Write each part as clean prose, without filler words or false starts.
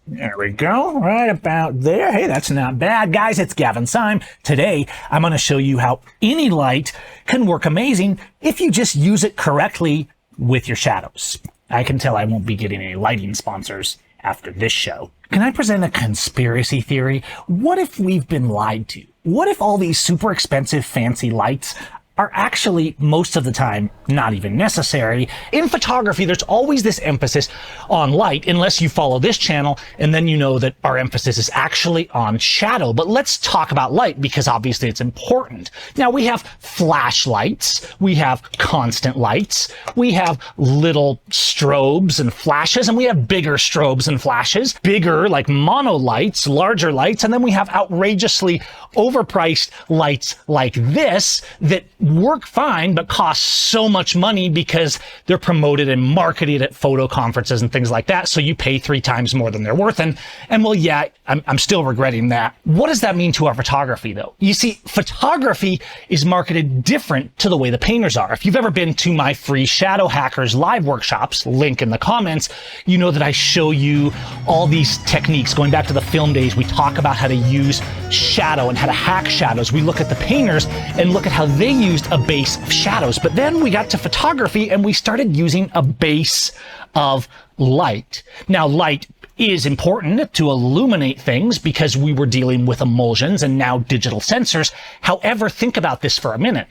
There we go, right about there. Hey, that's not bad. Guys, it's Gavin Seim. Today, I'm going to show you how any light can work amazing if you just use it correctly with your shadows. I can tell I won't be getting any lighting sponsors after this show. Can I present a conspiracy theory? What if we've been lied to? What if all these super expensive fancy lights are actually, most of the time, not even necessary? In photography, there's always this emphasis on light, unless you follow this channel, and then you know that our emphasis is actually on shadow. But let's talk about light, because obviously it's important. Now, we have flashlights, we have constant lights, we have little strobes and flashes, and we have bigger strobes and flashes, bigger like mono lights, larger lights, and then we have outrageously overpriced lights like this that work fine but cost so much money because they're promoted and marketed at photo conferences and things like that, so you pay 3 times more than they're worth. And well, yeah, I'm still regretting that. What does that mean to our photography, though? You see, photography is marketed different to the way the painters are. If you've ever been to my free Shadow Hackers live workshops, link in the comments, you know that I show you all these techniques. Going back to the film days, we talk about how to use shadow and how to hack shadows. We look at the painters and look at how they used a base of shadows. But then we got to photography and we started using a base of light. Now, light is important to illuminate things because we were dealing with emulsions and now digital sensors. However, think about this for a minute.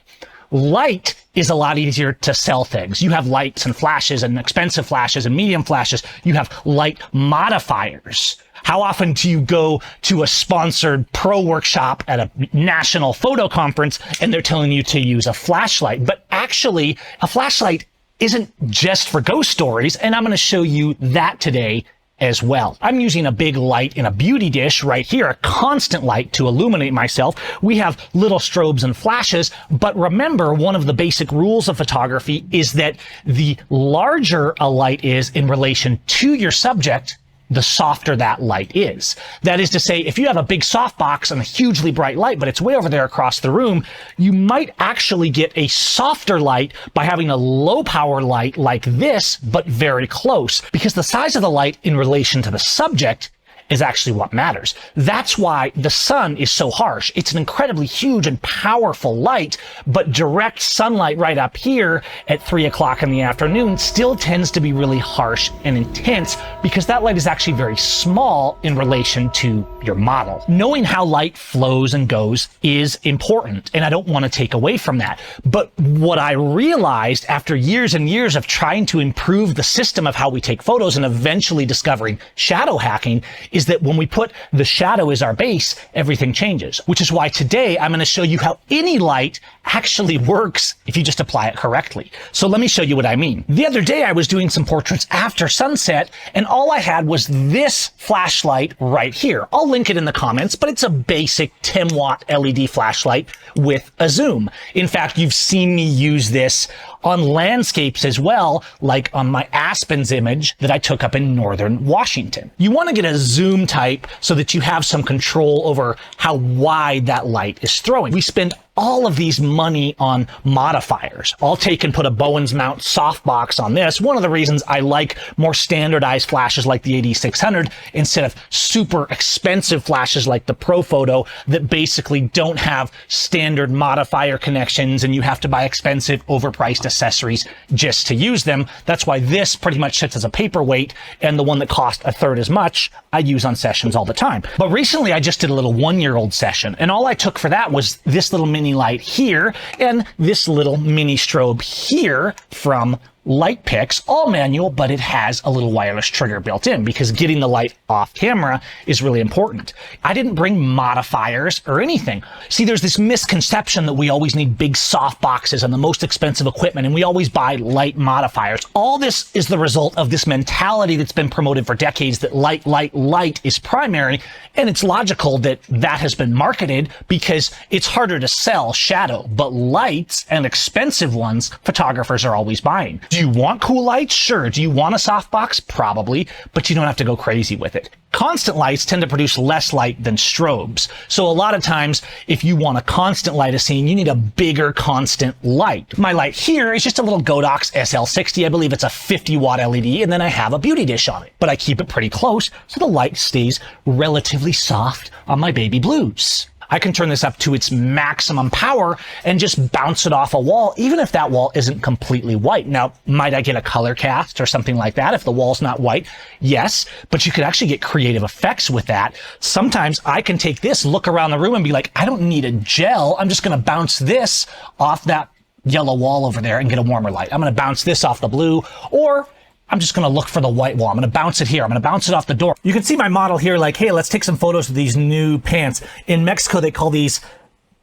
Light is a lot easier to sell things. You have lights and flashes and expensive flashes and medium flashes. You have light modifiers. How often do you go to a sponsored pro workshop at a national photo conference and they're telling you to use a flashlight? But actually, a flashlight isn't just for ghost stories, and I'm going to show you that today as well. I'm using a big light in a beauty dish right here, a constant light to illuminate myself. We have little strobes and flashes, but remember, one of the basic rules of photography is that the larger a light is in relation to your subject, the softer that light is. That is to say, if you have a big softbox and a hugely bright light, but it's way over there across the room, you might actually get a softer light by having a low power light like this, but very close, because the size of the light in relation to the subject is actually what matters. That's why the sun is so harsh. It's an incredibly huge and powerful light, but direct sunlight right up here at 3 o'clock in the afternoon still tends to be really harsh and intense because that light is actually very small in relation to your model. Knowing how light flows and goes is important, and I don't want to take away from that. But what I realized after years and years of trying to improve the system of how we take photos and eventually discovering shadow hacking is that when we put the shadow as our base, everything changes. Which is why today I'm going to show you how any light actually works if you just apply it correctly. So let me show you what I mean. The other day I was doing some portraits after sunset, and all I had was this flashlight right here. I'll link it in the comments, but it's a basic 10-watt LED flashlight with a zoom. In fact, you've seen me use this on landscapes as well, like on my Aspens image that I took up in northern Washington. You want to get a zoom type so that you have some control over how wide that light is throwing. We spend all of these money on modifiers. I'll take and put a Bowens mount softbox on this. One of the reasons I like more standardized flashes like the 8600 instead of super expensive flashes like the Pro Photo that basically don't have standard modifier connections and you have to buy expensive overpriced accessories just to use them. That's why this pretty much sits as a paperweight, and the one that cost a third as much I use on sessions all the time. But recently I just did a little 1-year-old session, and all I took for that was this little mini light here and this little mini strobe here from Light Picks, all manual, but it has a little wireless trigger built in because getting the light off camera is really important. I didn't bring modifiers or anything. See, there's this misconception that we always need big soft boxes and the most expensive equipment, and we always buy light modifiers. All this is the result of this mentality that's been promoted for decades that light is primary, and it's logical that that has been marketed because it's harder to sell shadow, but lights and expensive ones, photographers are always buying. Do you want cool lights? Sure. Do you want a softbox? Probably, but you don't have to go crazy with it. Constant lights tend to produce less light than strobes. So a lot of times, if you want a constant light a scene, you need a bigger constant light. My light here is just a little Godox SL60. I believe it's a 50-watt LED, and then I have a beauty dish on it. But I keep it pretty close so the light stays relatively soft on my baby blues. I can turn this up to its maximum power and just bounce it off a wall, even if that wall isn't completely white. Now, might I get a color cast or something like that if the wall's not white? Yes, but you could actually get creative effects with that. Sometimes I can take this, look around the room and be like, I don't need a gel. I'm just going to bounce this off that yellow wall over there and get a warmer light. I'm going to bounce this off the blue, or I'm just going to look for the white wall. I'm going to bounce it here. I'm going to bounce it off the door. You can see my model here like, hey, let's take some photos of these new pants. In Mexico, they call these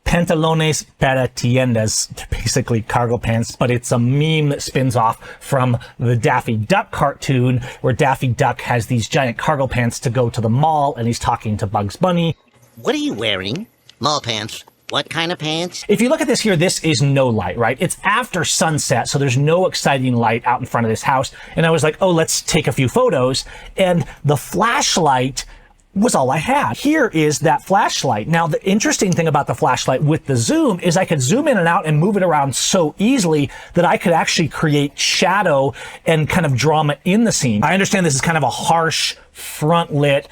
pantalones para tiendas. They're basically cargo pants, but it's a meme that spins off from the Daffy Duck cartoon where Daffy Duck has these giant cargo pants to go to the mall and he's talking to Bugs Bunny. What are you wearing? Mall pants. What kind of pants? If you look at this here, this is no light, right? It's after sunset, so there's no exciting light out in front of this house. And I was like, oh, let's take a few photos. And the flashlight was all I had. Here is that flashlight. Now, the interesting thing about the flashlight with the zoom is I could zoom in and out and move it around so easily that I could actually create shadow and kind of drama in the scene. I understand this is kind of a harsh, front-lit,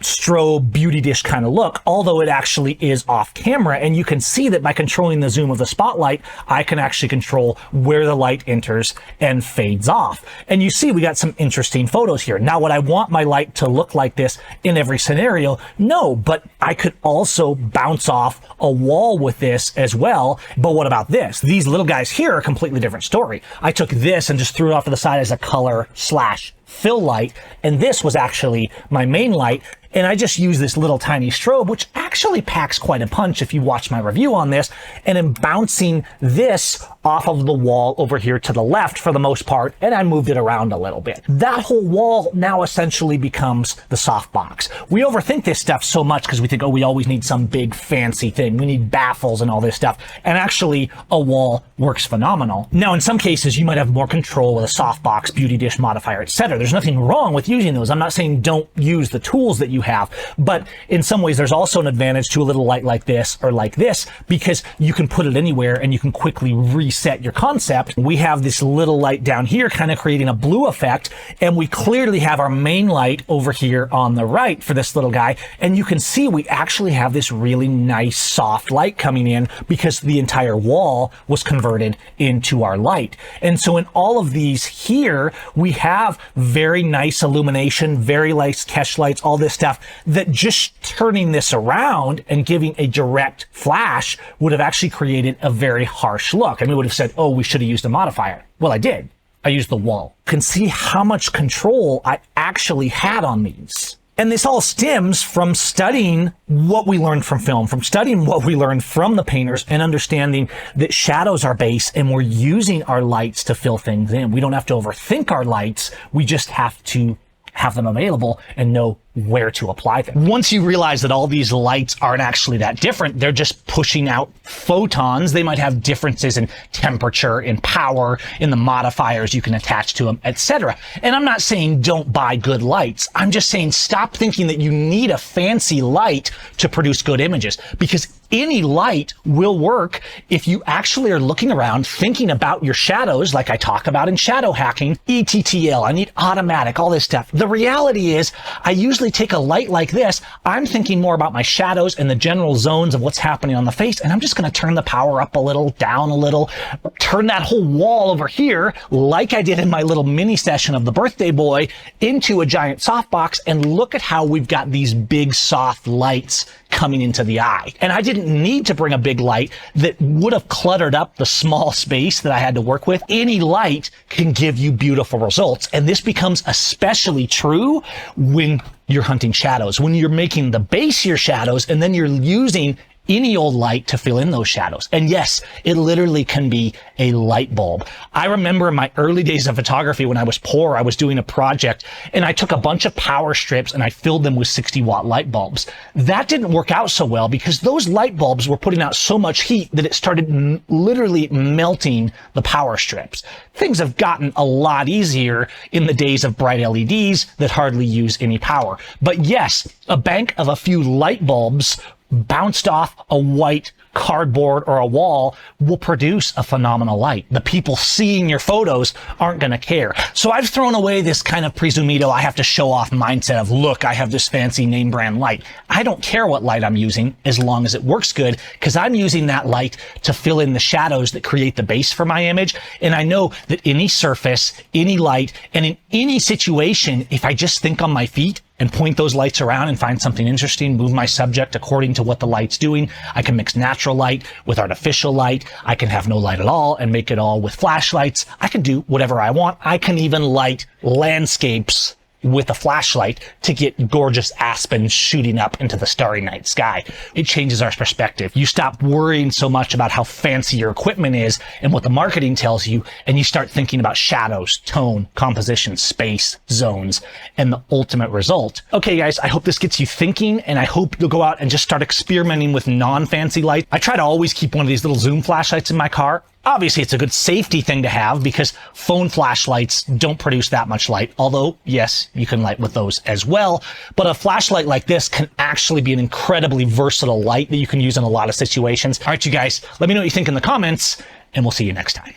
strobe beauty dish kind of look, although it actually is off camera, and you can see that by controlling the zoom of the spotlight, I can actually control where the light enters and fades off. And you see we got some interesting photos here. Now, would I want my light to look like this in every scenario? No, but I could also bounce off a wall with this as well. But what about this? These little guys here are a completely different story. I took this and just threw it off to the side as a color slash fill light, and this was actually my main light. And I just use this little tiny strobe, which actually packs quite a punch if you watch my review on this, and I'm bouncing this off of the wall over here to the left for the most part, and I moved it around a little bit. That whole wall now essentially becomes the softbox. We overthink this stuff so much because we think, oh, we always need some big fancy thing. We need baffles and all this stuff. And actually, a wall works phenomenal. Now, in some cases, you might have more control with a softbox, beauty dish modifier, etc. There's nothing wrong with using those. I'm not saying don't use the tools that you have, but in some ways, there's also an advantage to a little light like this or like this because you can put it anywhere and you can quickly reset your concept. We have this little light down here kind of creating a blue effect, and we clearly have our main light over here on the right for this little guy, and you can see we actually have this really nice soft light coming in because the entire wall was converted into our light. And so in all of these here, we have very nice illumination, very nice catch lights, all this stuff that just turning this around and giving a direct flash would have actually created a very harsh look. I mean, it would have said, oh, we should have used a modifier. Well, I did. I used the wall. You can see how much control I actually had on these. And this all stems from studying what we learned from film, from studying what we learned from the painters and understanding that shadows are base and we're using our lights to fill things in. We don't have to overthink our lights. We just have to have them available and know where to apply them. Once you realize that all these lights aren't actually that different, they're just pushing out photons. They might have differences in temperature, in power, in the modifiers you can attach to them, etc. And I'm not saying don't buy good lights. I'm just saying stop thinking that you need a fancy light to produce good images, because any light will work if you actually are looking around, thinking about your shadows, like I talk about in shadow hacking, ETTL, I need automatic, all this stuff. The reality is I usually take a light like this. I'm thinking more about my shadows and the general zones of what's happening on the face. And I'm just going to turn the power up a little, down a little, turn that whole wall over here, like I did in my little mini session of the birthday boy, into a giant softbox. And look at how we've got these big soft lights coming into the eye. And I didn't need to bring a big light that would have cluttered up the small space that I had to work with. Any light can give you beautiful results. And this becomes especially true when you're hunting shadows, when you're making the base your shadows, and then you're using any old light to fill in those shadows. And yes, it literally can be a light bulb. I remember in my early days of photography when I was poor, I was doing a project and I took a bunch of power strips and I filled them with 60-watt light bulbs. That didn't work out so well because those light bulbs were putting out so much heat that it started literally melting the power strips. Things have gotten a lot easier in the days of bright LEDs that hardly use any power. But yes, a bank of a few light bulbs bounced off a white cardboard or a wall will produce a phenomenal light. The people seeing your photos aren't going to care. So I've thrown away this kind of presumido, I have to show off mindset of, look, I have this fancy name brand light. I don't care what light I'm using as long as it works good, because I'm using that light to fill in the shadows that create the base for my image. And I know that any surface, any light, and in any situation, if I just think on my feet and point those lights around and find something interesting, move my subject according to what the light's doing. I can mix natural light with artificial light. I can have no light at all and make it all with flashlights. I can do whatever I want. I can even light landscapes with a flashlight to get gorgeous aspens shooting up into the starry night sky. It changes our perspective. You stop worrying so much about how fancy your equipment is and what the marketing tells you, and you start thinking about shadows, tone, composition, space, zones, and the ultimate result. Okay, guys, I hope this gets you thinking, and I hope you'll go out and just start experimenting with non-fancy light. I try to always keep one of these little zoom flashlights in my car. Obviously, it's a good safety thing to have because phone flashlights don't produce that much light, although, yes, you can light with those as well. But a flashlight like this can actually be an incredibly versatile light that you can use in a lot of situations. All right, you guys, let me know what you think in the comments, and we'll see you next time.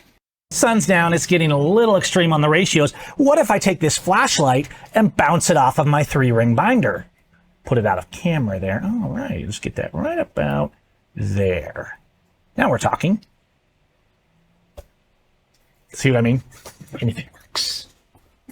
Sun's down, it's getting a little extreme on the ratios. What if I take this flashlight and bounce it off of my 3-ring binder? Put it out of camera there. All right, let's get that right about there. Now we're talking. See what I mean? Anything works.